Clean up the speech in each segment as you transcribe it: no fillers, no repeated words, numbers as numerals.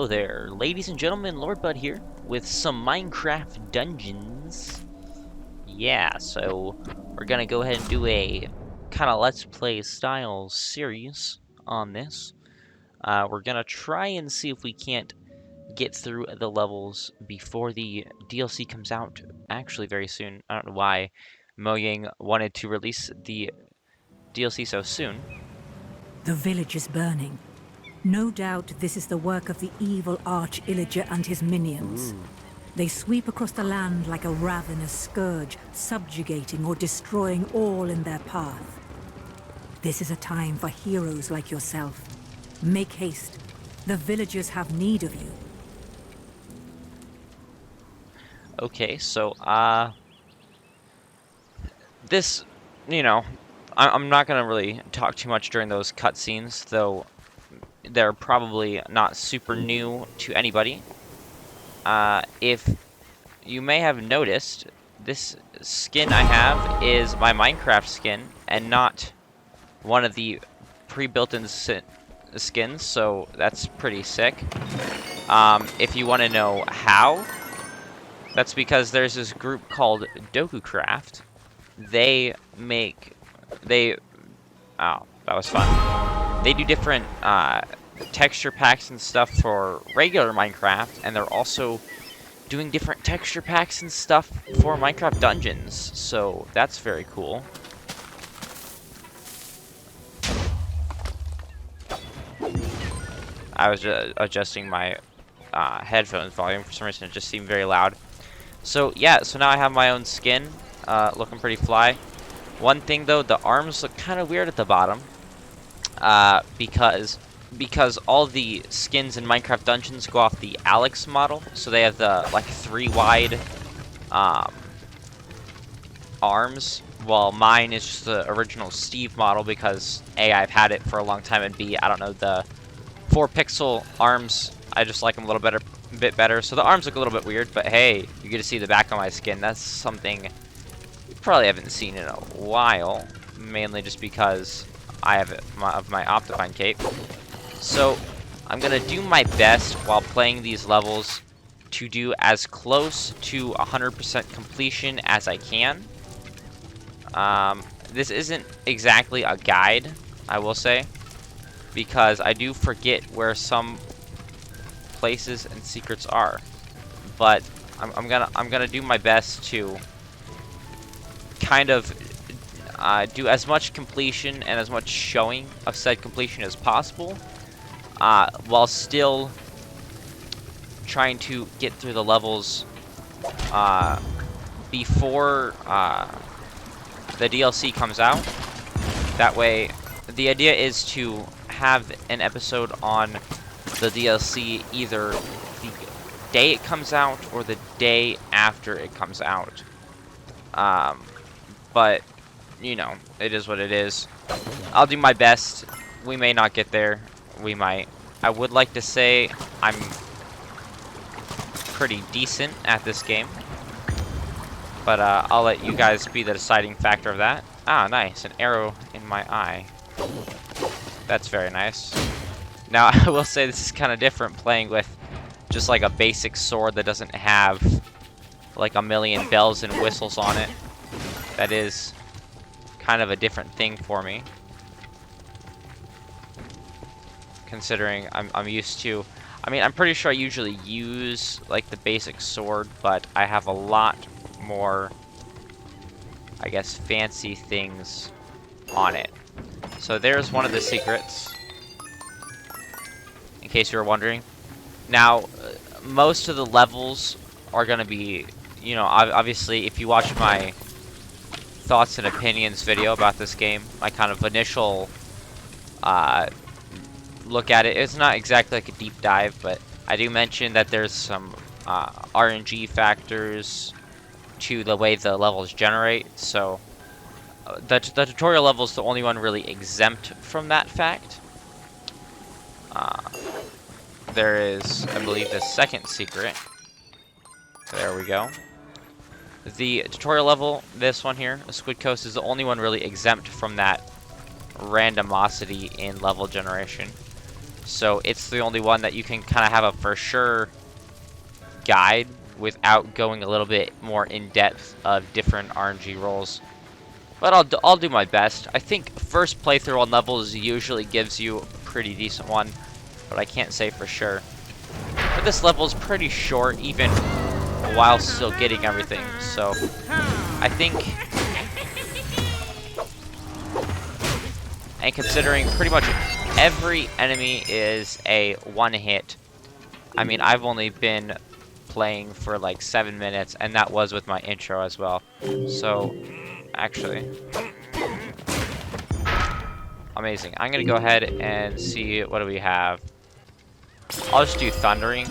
Hello there, ladies and gentlemen, Lord Bud here, with some Minecraft Dungeons. Yeah, so we're gonna go ahead and do a kind of Let's Play style series on this. We're gonna try and see if we can't get through the levels before the DLC comes out, actually very soon. I don't know why Mojang wanted to release the DLC so soon. The village is burning. No doubt this is the work of the evil Arch-Illager and his minions. They sweep across the land like a ravenous scourge, subjugating or destroying all in their path. This is a time for heroes like yourself. Make haste. The villagers have need of you. Okay, so, this, I'm not gonna really talk too much during those cutscenes, though they're probably not super new to anybody. If you may have noticed, this skin I have is my Minecraft skin, and not one of the pre-built-in skins, so that's pretty sick. If you want to know how, that's because there's this group called DokuCraft. Oh, that was fun. They do different texture packs and stuff for regular Minecraft, and they're also doing different texture packs and stuff for Minecraft Dungeons, so that's very cool. I was just adjusting my headphones volume. For some reason it just seemed very loud. So yeah, so now I have my own skin, looking pretty fly. One thing though, the arms look kind of weird at the bottom, because all the skins in Minecraft Dungeons go off the Alex model, so they have the like 3 wide arms, while mine is just the original Steve model because A, I've had it for a long time, and B, I don't know, the 4 pixel arms, I just like them a bit better. So the arms look a little bit weird, but hey, you get to see the back of my skin. That's something you probably haven't seen in a while, mainly just because I have my Optifine cape. So I'm gonna do my best while playing these levels to do as close to 100% completion as I can. This isn't exactly a guide, I will say, because I do forget where some places and secrets are, but I'm gonna do my best to kind of do as much completion and as much showing of said completion as possible, while still trying to get through the levels before the DLC comes out. That way, the idea is to have an episode on the DLC either the day it comes out or the day after it comes out. But, you know, it is what it is. I'll do my best. We may not get there. We might. I would like to say I'm pretty decent at this game, but I'll let you guys be the deciding factor of that. Ah, nice. An arrow in my eye. That's very nice. Now, I will say this is kind of different playing with just like a basic sword that doesn't have like a million bells and whistles on it. That is kind of a different thing for me, considering I'm used to, I mean, I'm pretty sure I usually use like the basic sword, but I have a lot more, I guess, fancy things on it. So there's one of the secrets, in case you were wondering. Now, most of the levels are going to be, you know, obviously, if you watch my thoughts and opinions video about this game, my kind of initial look at it, it's not exactly like a deep dive, but I do mention that there's some RNG factors to the way the levels generate, so the tutorial level is the only one really exempt from that fact. There is, I believe, the second secret. There we go. The tutorial level, this one here, Squid Coast, is the only one really exempt from that randomosity in level generation. So it's the only one that you can kind of have a for sure guide without going a little bit more in depth of different RNG roles. But I'll do my best. I think first playthrough on levels usually gives you a pretty decent one, but I can't say for sure. But this level is pretty short, even while still getting everything. So I think, and considering pretty much every enemy is a one-hit. I mean, I've only been playing for like 7 minutes, and that was with my intro as well. So, actually, amazing. I'm gonna go ahead and see what do we have. I'll just do thundering.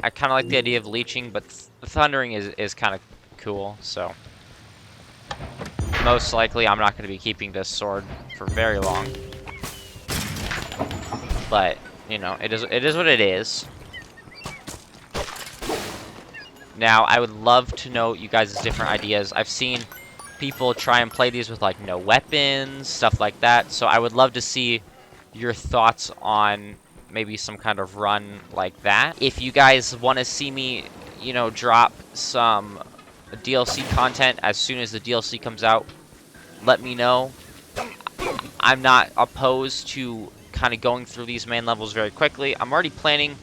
I kind of like the idea of leeching, but thundering is kind of cool. So, most likely, I'm not going to be keeping this sword for very long. But you know, it is what it is. Now, I would love to know you guys' different ideas. I've seen people try and play these with like no weapons, stuff like that. So I would love to see your thoughts on maybe some kind of run like that. If you guys want to see me, you know, drop some DLC content as soon as the DLC comes out, let me know. I'm not opposed to kind of going through these main levels very quickly. I'm already planning.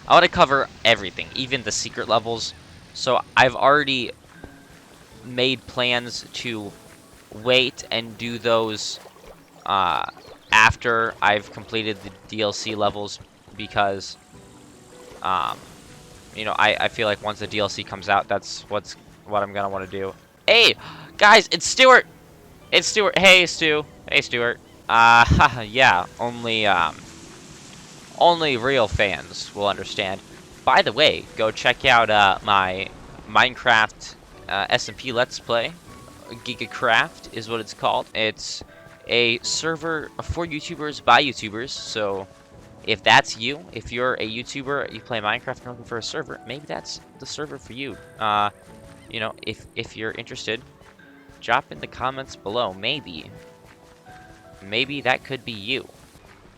I want to cover everything, even the secret levels. So I've already made plans to wait and do those after I've completed the DLC levels, because you know, I feel like once the DLC comes out, that's what I'm gonna want to do. Hey guys, it's Stuart. It's Stuart. Hey Stu. Hey Stuart. Yeah, only real fans will understand. By the way, go check out my Minecraft SMP Let's Play. GigaCraft is what it's called. It's a server for YouTubers by YouTubers. So if that's you, if you're a YouTuber, you play Minecraft and looking for a server, maybe that's the server for you. You know, if you're interested, drop in the comments below. Maybe that could be you.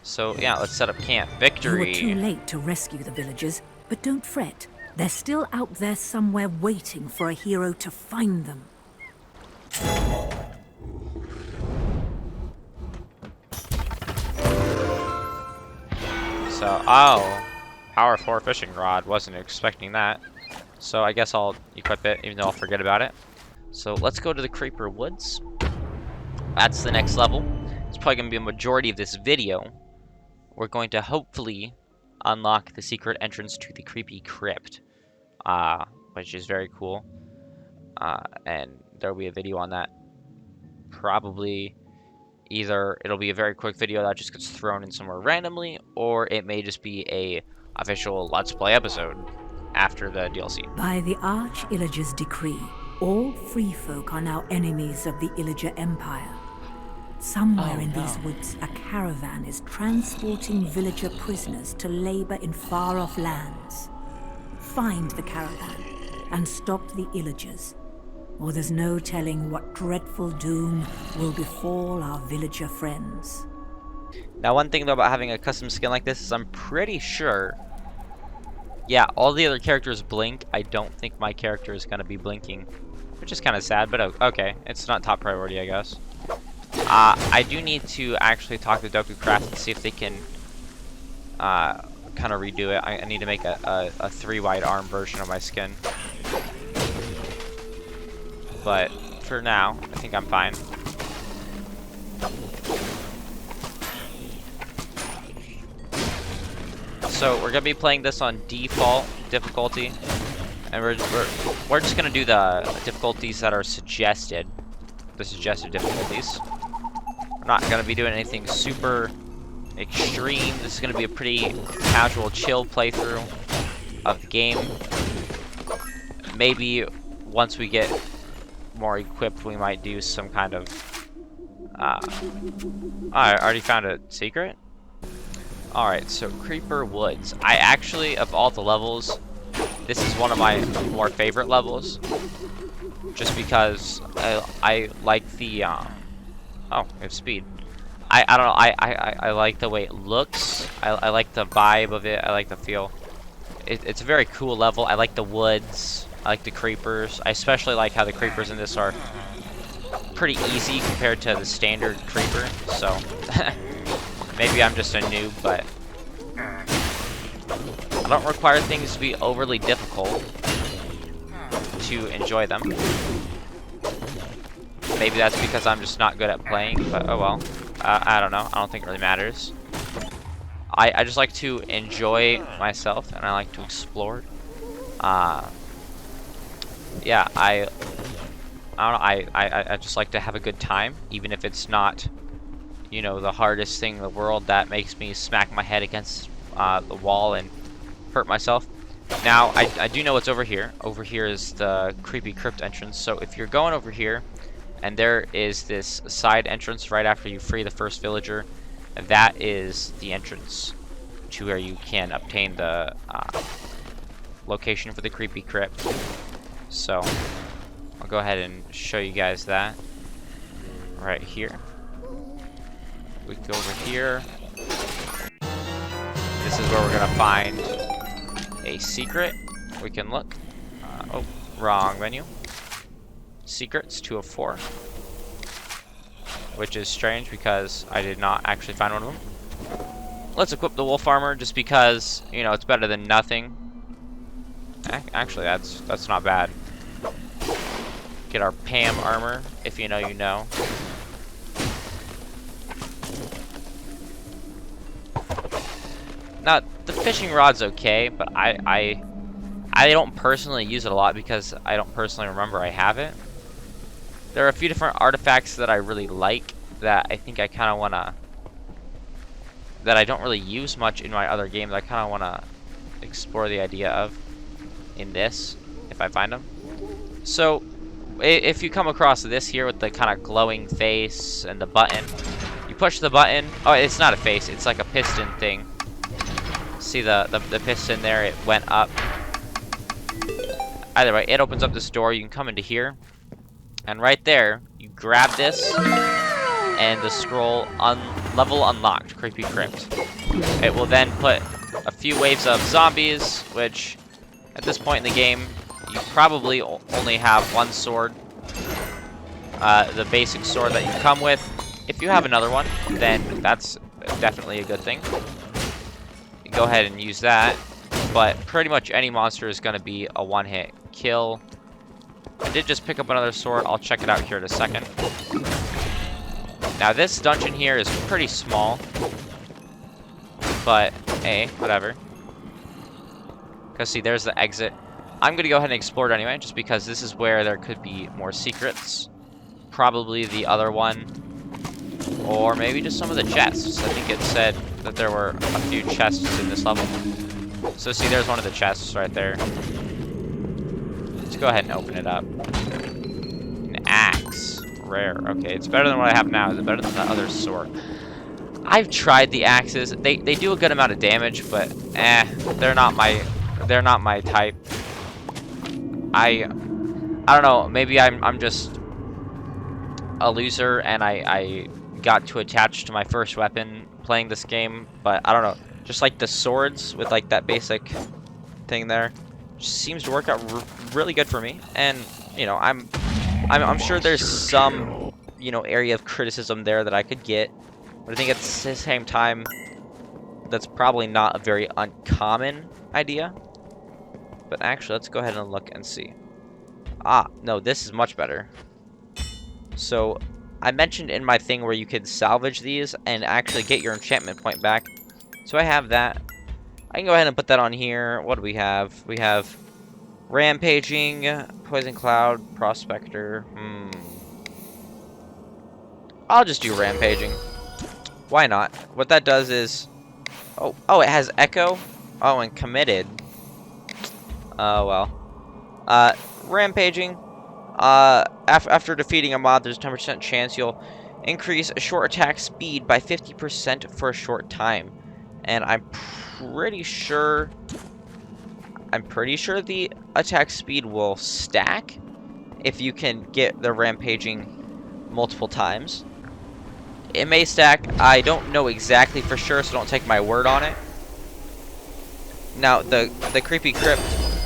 So yeah, let's set up camp. Victory. You were too late to rescue the villagers, but don't fret. They're still out there somewhere waiting for a hero to find them. So, oh, power 4 fishing rod. Wasn't expecting that. So I guess I'll equip it, even though I'll forget about it. So let's go to the Creeper Woods. That's the next level. It's probably going to be a majority of this video. We're going to hopefully unlock the secret entrance to the creepy crypt, which is very cool. And there will be a video on that. Probably either it'll be a very quick video that just gets thrown in somewhere randomly, or it may just be a official Let's Play episode after the DLC. By the Arch-Illager's decree, all free folk are now enemies of the Illager Empire. Somewhere in these woods, a caravan is transporting villager prisoners to labor in far-off lands. Find the caravan and stop the Illagers, or there's no telling what dreadful doom will befall our villager friends. Now, one thing though about having a custom skin like this is I'm pretty sure, yeah, all the other characters blink. I don't think my character is going to be blinking, which is kind of sad, but okay. It's not top priority, I guess. I do need to actually talk to DokuCraft and see if they can kind of redo it. I need to make a 3-wide arm version of my skin. But for now, I think I'm fine. So we're gonna be playing this on default difficulty, and we're just gonna do the difficulties that are suggested, the suggested difficulties. We're not gonna be doing anything super extreme. This is gonna be a pretty casual, chill playthrough of the game. Maybe once we get more equipped, we might do some kind of I already found a secret. Alright, so Creeper Woods. I actually, of all the levels, this is one of my more favorite levels, just because I like the oh, we have speed. I don't know. I like the way it looks. I like the vibe of it. I like the feel. It's a very cool level. I like the woods. I like the creepers. I especially like how the creepers in this are pretty easy compared to the standard creeper. So maybe I'm just a noob, but I don't require things to be overly difficult to enjoy them. Maybe that's because I'm just not good at playing, but oh well. I don't know. I don't think it really matters. I just like to enjoy myself, and I like to explore. Yeah, I don't know. I just like to have a good time, even if it's not, you know, the hardest thing in the world that makes me smack my head against the wall and hurt myself. Now, I do know what's over here. Over here is the creepy crypt entrance. So if you're going over here, and there is this side entrance right after you free the first villager, that is the entrance to where you can obtain the location for the creepy crypt. So I'll go ahead and show you guys that right here. We go over here. This is where we're gonna find a secret. We can look. Oh, wrong menu. Secrets 2 of 4, which is strange because I did not actually find one of them. Let's equip the wolf armor just because, you know, it's better than nothing. Actually, that's not bad. Get our Pam armor, if you know, you know. Now, the fishing rod's okay, but I don't personally use it a lot because I don't personally remember I have it. There are a few different artifacts that I really like that I think I kind of want to, that I don't really use much in my other games. I kind of want to explore the idea of in this, if I find them. So, if you come across this here with the kind of glowing face and the button, you push the button. Oh, it's not a face, it's like a piston thing. See the piston there, it went up. Either way, it opens up this door. You can come into here. And right there, you grab this, and the scroll level unlocked, Creepy Crypt. It will then put a few waves of zombies, which at this point in the game, you probably only have one sword, the basic sword that you come with. If you have another one, then that's definitely a good thing. You go ahead and use that, but pretty much any monster is going to be a one-hit kill. I did just pick up another sword. I'll check it out here in a second. Now this dungeon here is pretty small, but hey, whatever. Because see, there's the exit. I'm going to go ahead and explore it anyway, just because this is where there could be more secrets. Probably the other one, or maybe just some of the chests. I think it said that there were a few chests in this level. So see, there's one of the chests right there. Let's go ahead and open it up. An axe. Rare. Okay, it's better than what I have now. Is it better than the other sword? I've tried the axes. They do a good amount of damage, but they're not my type. I don't know. Maybe I'm just a loser and I got too attached to my first weapon playing this game, but I don't know. Just like the swords with like that basic thing there, just seems to work out really good for me. And you know, I'm sure there's some, you know, area of criticism there that I could get, but I think at the same time that's probably not a very uncommon idea. But actually, let's go ahead and look and see. Ah, no, this is much better. So I mentioned in my thing where you could salvage these and actually get your enchantment point back. So I have that. I can go ahead and put that on here. What do we have? We have Rampaging, Poison Cloud, Prospector. I'll just do Rampaging. Why not? What that does is... Oh, it has Echo? Oh, and Committed. Oh, well. Rampaging. After defeating a mob, there's a 10% chance you'll increase a short attack speed by 50% for a short time. And I'm pretty sure the attack speed will stack if you can get the rampaging multiple times. It may stack. I don't know exactly for sure, so don't take my word on it. Now, the creepy crypt,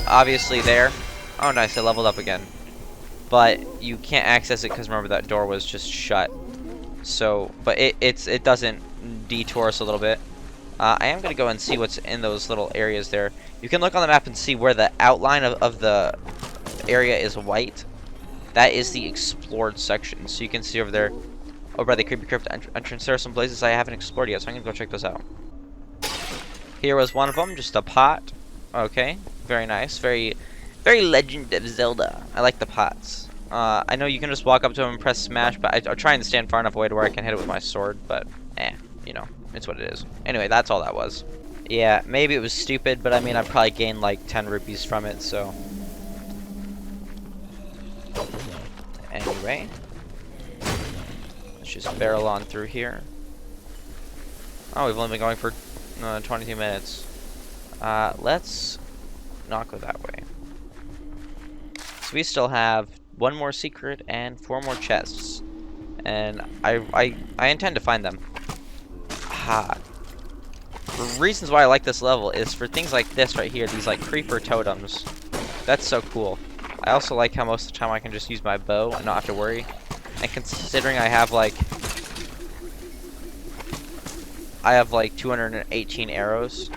obviously there. Oh, nice, I leveled up again. But you can't access it because remember that door was just shut. So, but it doesn't detour us a little bit. I am gonna go and see what's in those little areas there. You can look on the map and see where the outline of the area is white. That is the explored section. So you can see over there, over by the creepy crypt entrance, there are some places I haven't explored yet. So I'm gonna go check those out. Here was one of them, just a pot. Okay, very nice, very Legend of Zelda. I like the pots. I know you can just walk up to them and press smash, but I'm trying to stand far enough away to where I can hit it with my sword, but you know, it's what it is. Anyway, that's all that was. Yeah, maybe it was stupid, but I mean, I probably gained like 10 rupees from it, so. Anyway, let's just barrel on through here. Oh, we've only been going for 22 minutes. Let's not go that way. So we still have one more secret and 4 more chests, and I intend to find them. Ha. The reasons why I like this level is for things like this right here, these like creeper totems. That's so cool. I also like how most of the time I can just use my bow and not have to worry. And considering I have like 218 arrows.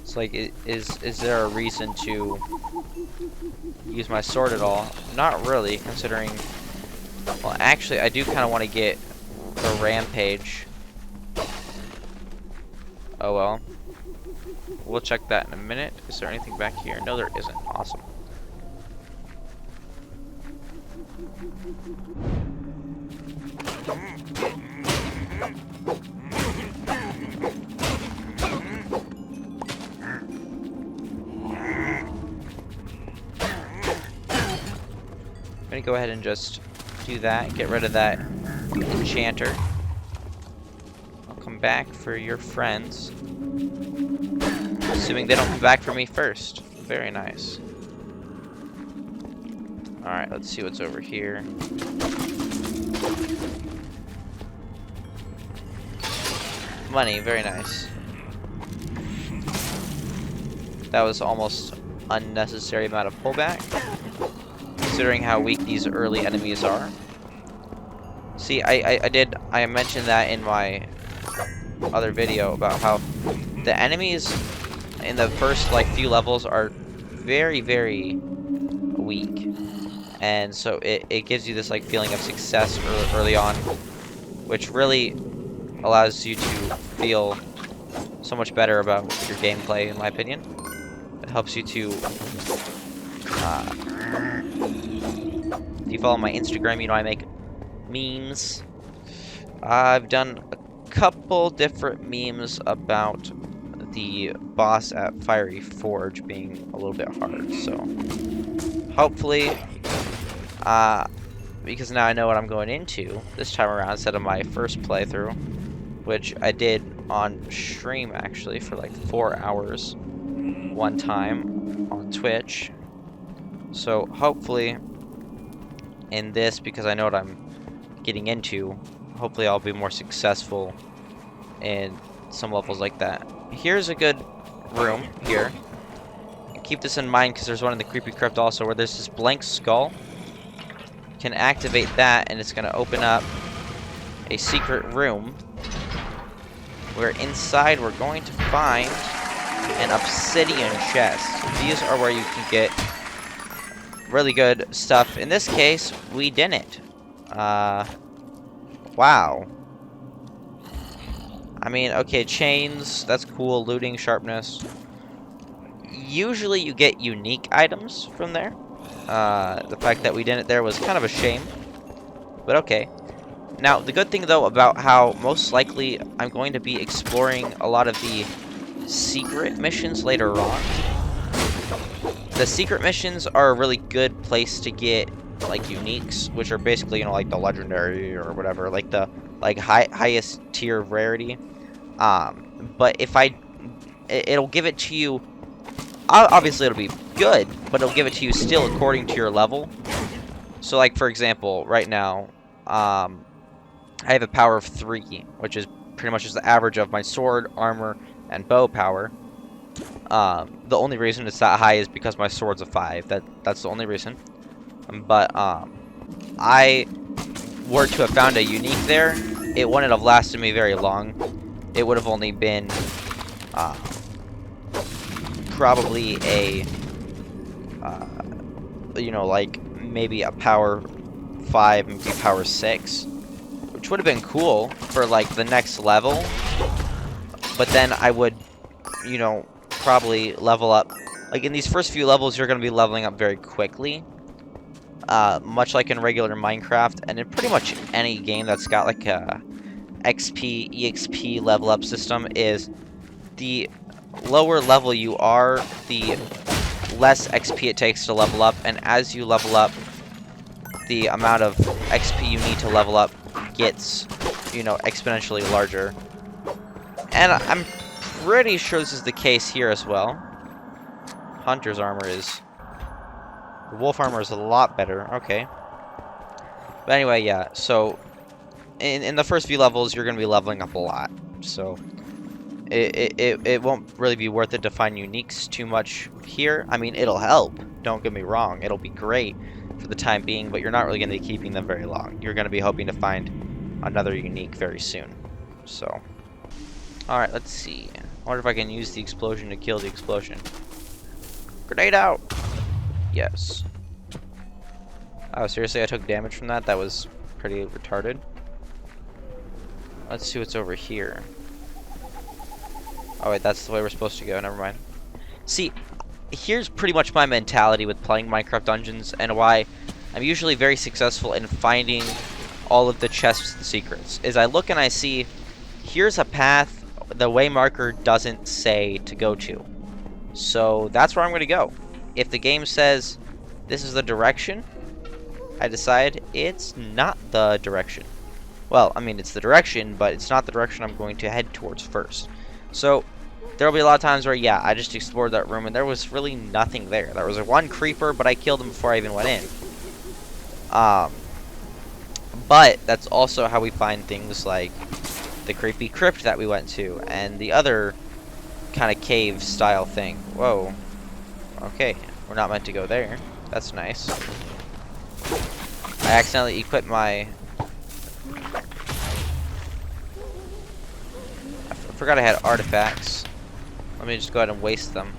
It's like, is there a reason to use my sword at all? Not really, considering. Well, actually, I do kind of want to get the rampage. Oh well. We'll check that in a minute. Is there anything back here? No, there isn't. Awesome. I'm gonna go ahead and just do that. Get rid of that enchanter. I'll come back for your friends. Assuming they don't come back for me first. Very nice. Alright, let's see what's over here. Money, very nice. That was almost unnecessary amount of pullback, considering how weak these early enemies are. See, I mentioned that in my other video about how the enemies in the first like few levels are very weak, and so it gives you this like feeling of success early on, which really allows you to feel so much better about your gameplay, in my opinion. It helps you to if you follow my Instagram, you know I make memes. I've done a couple different memes about the boss at Fiery Forge being a little bit hard, so hopefully, because now I know what I'm going into this time around instead of my first playthrough, which I did on stream actually for like 4 hours one time on Twitch. So hopefully in this, because I know what I'm getting into, hopefully I'll be more successful in some levels like that. Here's a good room here. Keep this in mind because there's one in the creepy crypt also where there's this blank skull. You can activate that and it's going to open up a secret room where inside we're going to find an obsidian chest. These are where you can get really good stuff. In this case, we didn't. Wow. I mean, okay, chains, that's cool. Looting, sharpness. Usually you get unique items from there. The fact that we didn't there was kind of a shame. But okay. Now, the good thing, though, about how most likely I'm going to be exploring a lot of the secret missions later on. The secret missions are a really good place to get, like, uniques, which are basically, you know, like the legendary or whatever, like the highest tier of rarity. But if I it'll give it to you. Obviously, it'll be good, but it'll give it to you still according to your level. So, like, for example, right now, I have a power of 3, which is pretty much just the average of my sword, armor, and bow power. The only reason it's that high is because my sword's a 5. That's the only reason. But, I were to have found a unique there, it wouldn't have lasted me very long. It would have only been, probably a, you know, like, maybe a power 5, maybe power 6, which would have been cool for, like, the next level, but then I would, you know, probably level up, like, in these first few levels, you're going to be leveling up very quickly, much like in regular Minecraft, and in pretty much any game that's got, like, a XP, EXP level up system, is the lower level you are, the less XP it takes to level up, and as you level up, the amount of XP you need to level up gets, you know, exponentially larger. And I'm pretty sure this is the case here as well. Hunter's armor is... wolf armor is a lot better. Okay. But anyway, yeah, so in the first few levels, you're going to be leveling up a lot. So it won't really be worth it to find uniques too much here. I mean, it'll help. Don't get me wrong. It'll be great for the time being, but you're not really going to be keeping them very long. You're going to be hoping to find another unique very soon. So, alright, let's see. I wonder if I can use the explosion to kill the explosion. Grenade out! Yes. Oh, seriously, I took damage from that? That was pretty retarded. Let's see what's over here. Oh wait, that's the way we're supposed to go, never mind. See, here's pretty much my mentality with playing Minecraft Dungeons, and why I'm usually very successful in finding all of the chests and secrets, is I look and I see, here's a path the way marker doesn't say to go to. So that's where I'm going to go. If the game says this is the direction, I decide it's not the direction. Well, I mean, it's the direction, but it's not the direction I'm going to head towards first. So there'll be a lot of times where, yeah, I just explored that room and there was really nothing there. There was one creeper, but I killed him before I even went in. But that's also how we find things like the creepy crypt that we went to, and the other kind of cave style thing. Whoa. Okay, we're not meant to go there. That's nice. I accidentally equipped my... I forgot I had artifacts. Let me just go ahead and waste them.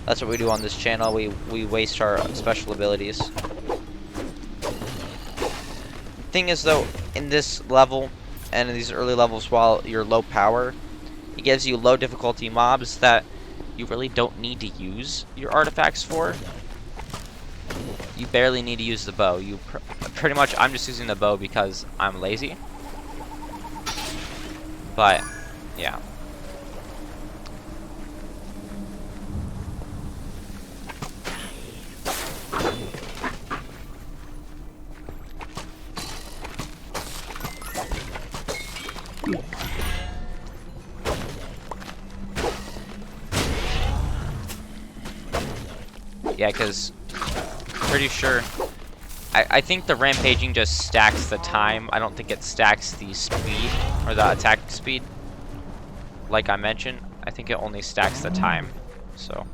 That's what we do on this channel. We waste our special abilities. Thing is, though, in this level and in these early levels, while you're low power, it gives you low difficulty mobs that you really don't need to use your artifacts for. You barely need to use the bow. You pretty much, I'm just using the bow because I'm lazy. But yeah. Yeah, because pretty sure I think the rampaging just stacks the time. I don't think it stacks the speed or the attack speed. Like I mentioned, I think it only stacks the time. So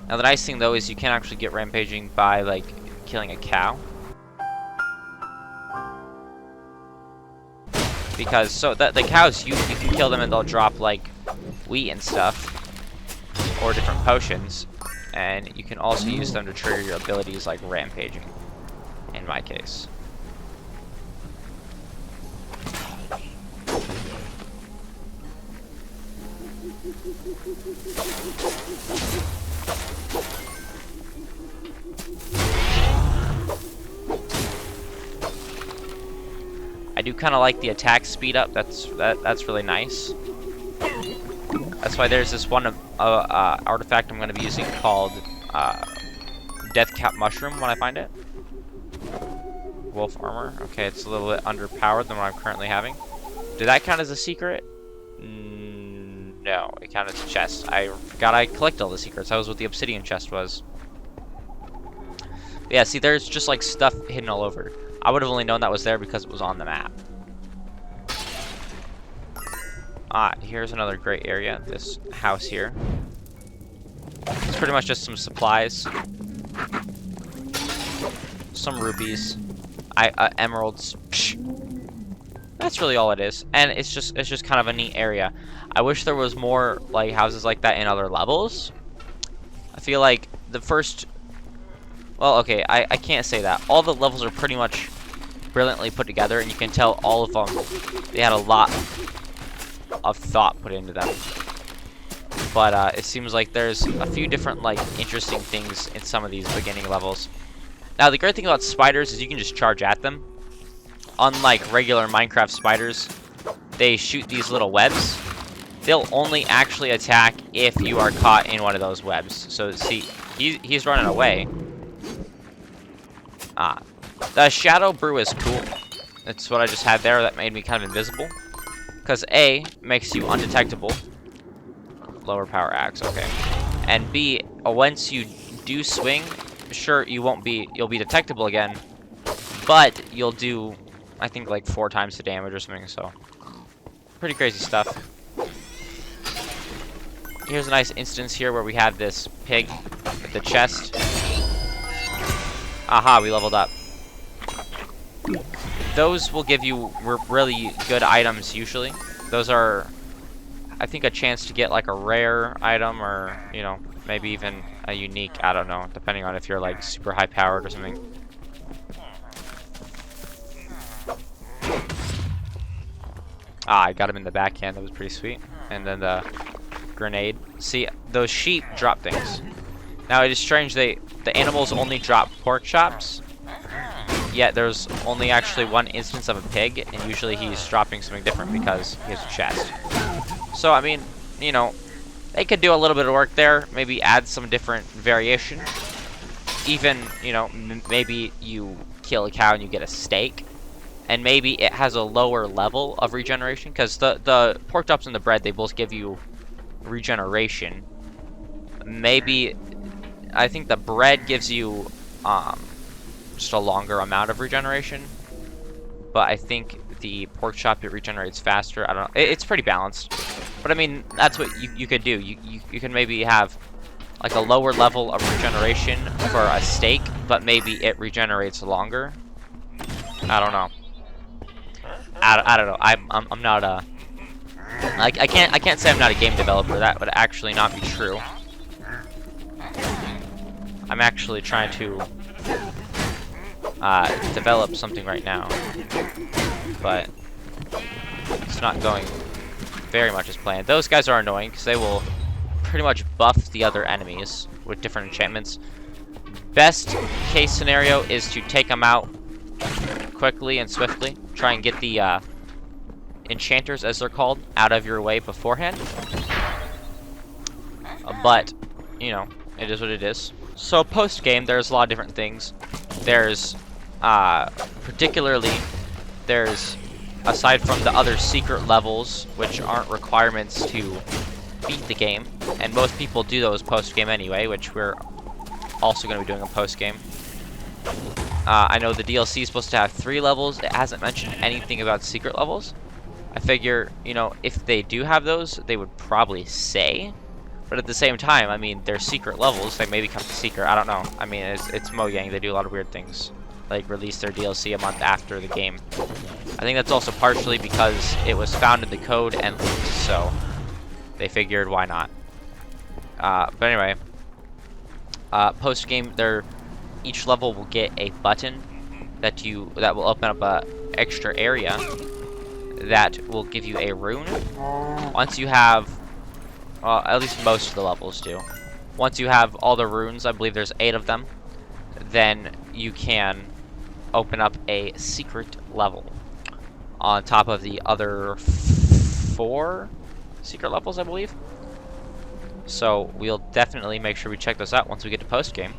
now the nice thing though is you can actually get rampaging by like killing a cow. Because so the cows, you can kill them and they'll drop like wheat and stuff or different potions. And you can also use them to trigger your abilities like rampaging, in my case. I do kind of like the attack speed up. That's really nice. That's why there's this one artifact I'm going to be using called Death Cap Mushroom when I find it. Wolf armor. Okay, it's a little bit underpowered than what I'm currently having. Did that count as a secret? No. No, it counted as a chest. I forgot I collect all the secrets. That was what the obsidian chest was. But yeah, see, there's just like stuff hidden all over. I would have only known that was there because it was on the map. Ah, here's another great area. This house here. It's pretty much just some supplies. Some rubies. Emeralds. Psh. That's really all it is. And it's just kind of a neat area. I wish there was more like houses like that in other levels. I feel like the first... Well, okay, I can't say that. All the levels are pretty much brilliantly put together, and you can tell all of them, they had a lot of thought put into them. But it seems like there's a few different like interesting things in some of these beginning levels. Now the great thing about spiders is you can just charge at them. Unlike regular Minecraft spiders, they shoot these little webs. They'll only actually attack if you are caught in one of those webs. So see, he's running away. Ah, the shadow brew is cool. That's what I just had there. That made me kind of invisible. Because A, makes you undetectable. Lower power axe, okay. And B, once you do swing, sure, you'll be detectable again, but you'll do, I think, like 4 times the damage or something, so. Pretty crazy stuff. Here's a nice instance here where we have this pig with the chest. Aha, we leveled up. Those will give you really good items usually. Those are, I think, a chance to get like a rare item or, you know, maybe even a unique, I don't know, depending on if you're like super high powered or something. Ah, I got him in the backhand, that was pretty sweet. And then the grenade. See, those sheep drop things. Now it is strange, the animals only drop pork chops. Yet there's only actually one instance of a pig, and usually he's dropping something different because he has a chest. So, I mean, you know, they could do a little bit of work there, maybe add some different variation. Even, you know, maybe you kill a cow and you get a steak, and maybe it has a lower level of regeneration, because the pork chops and the bread, they both give you regeneration. Maybe, I think the bread gives you, just a longer amount of regeneration, but I think the pork chop, it regenerates faster. I don't know. It's pretty balanced, but I mean, that's what you could do. You can maybe have like a lower level of regeneration for a steak, but maybe it regenerates longer. I don't know. I don't know. I'm not a I can't say I'm not a game developer. That would actually not be true. I'm actually trying to develop something right now, but it's not going very much as planned. Those guys are annoying because they will pretty much buff the other enemies with different enchantments. Best case scenario is to take them out quickly and swiftly. Try and get the enchanters, as they're called, out of your way beforehand. But, you know, it is what it is. So post-game, there's a lot of different things. There's, particularly, there's, aside from the other secret levels, which aren't requirements to beat the game, and most people do those post-game anyway, which we're also going to be doing a post-game. I know the DLC is supposed to have 3 levels. It hasn't mentioned anything about secret levels. I figure, you know, if they do have those, they would probably say. But at the same time, I mean, they're secret levels. They may become secret. I don't know. I mean, it's Mojang. They do a lot of weird things. Like, release their DLC a month after the game. I think that's also partially because it was found in the code and leaked, so they figured, why not? But anyway, post-game, each level will get a button that will open up a extra area that will give you a rune. Once you have, well, at least most of the levels do. Once you have all the runes, I believe there's 8 of them, then you can open up a secret level on top of the other 4 secret levels, I believe. So we'll definitely make sure we check those out once we get to post-game.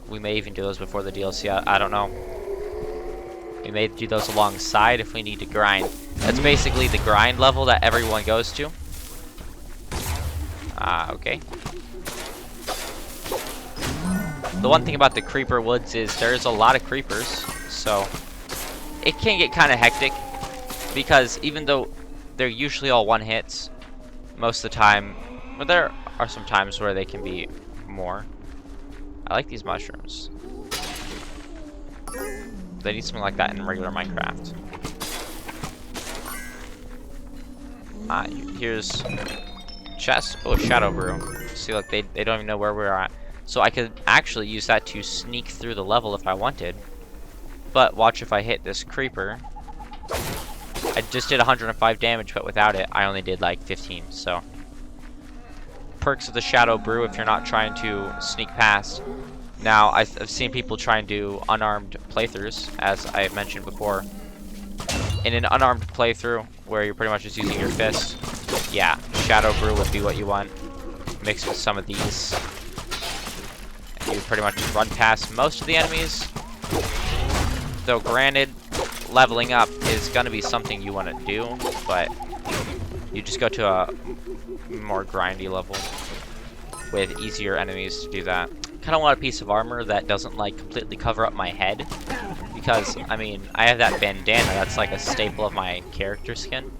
We may even do those before the DLC, I don't know. We may do those alongside if we need to grind. That's basically the grind level that everyone goes to. Okay. The one thing about the creeper woods is there's a lot of creepers, so it can get kind of hectic, because even though they're usually all one hits most of the time, but there are some times where they can be more. I like these mushrooms. They need something like that in regular Minecraft. Here's chest. Oh, shadow brew. See, look, they don't even know where we're at. So I could actually use that to sneak through the level if I wanted. But watch if I hit this creeper. I just did 105 damage, but without it, I only did like 15. So perks of the shadow brew if you're not trying to sneak past. Now, I've seen people try and do unarmed playthroughs, as I mentioned before. In an unarmed playthrough, where you're pretty much just using your fist, yeah, shadow brew would be what you want. Mixed with some of these. And you pretty much run past most of the enemies. Though granted, leveling up is going to be something you want to do, but you just go to a more grindy level with easier enemies to do that. Kind of want a piece of armor that doesn't like completely cover up my head, because I mean I have that bandana that's like a staple of my character skin.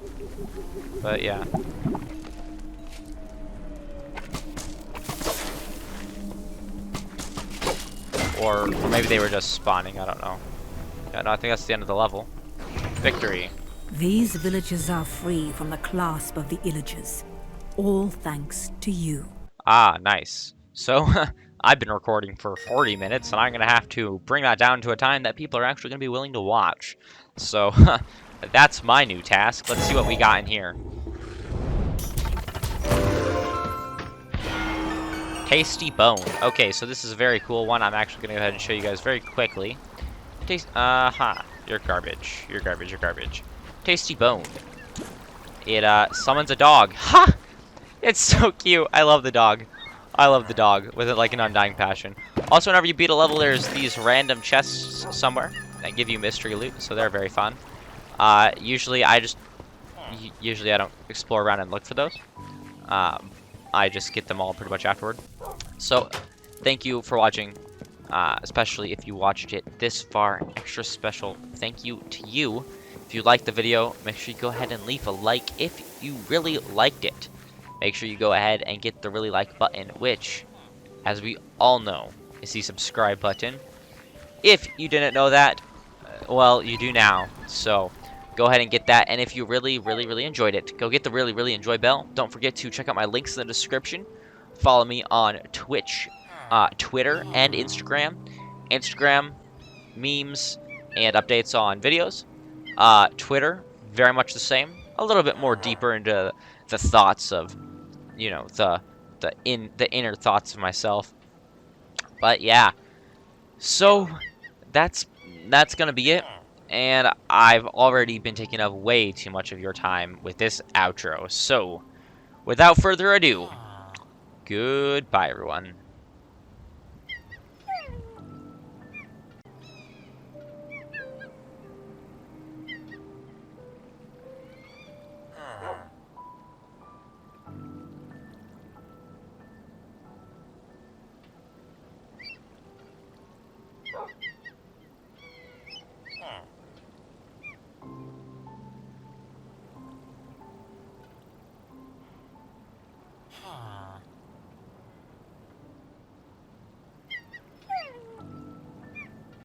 But yeah. Or maybe they were just spawning, I don't know. Yeah, no, I think that's the end of the level. Victory. These villagers are free from the clasp of the Illagers. All thanks to you. Ah, nice. So, I've been recording for 40 minutes, and I'm going to have to bring that down to a time that people are actually going to be willing to watch. So, that's my new task. Let's see what we got in here. Tasty bone. Okay, so this is a very cool one. I'm actually going to go ahead and show you guys very quickly. You're garbage. You're garbage. You're garbage. Tasty bone. It, summons a dog. Ha! It's so cute. I love the dog. I love the dog with it like an undying passion. Also, whenever you beat a level, there's these random chests somewhere that give you mystery loot, so they're very fun. Usually I don't explore around and look for those. I just get them all pretty much afterward. So, thank you for watching, especially if you watched it this far. Extra special thank you to you. If you liked the video, make sure you go ahead and leave a like if you really liked it. Make sure you go ahead and get the really like button, which, as we all know, is the subscribe button. If you didn't know that, well, you do now. So, go ahead and get that. And if you really enjoyed it, go get the really enjoy bell. Don't forget to check out my links in the description. Follow me on Twitch, Twitter, and Instagram. Instagram, memes, and updates on videos. Twitter, very much the same. A little bit more deeper into the thoughts of, you know, the inner thoughts of myself. But yeah, so that's gonna be it. And I've already been taking up way too much of your time with this outro. So, without further ado, goodbye, everyone.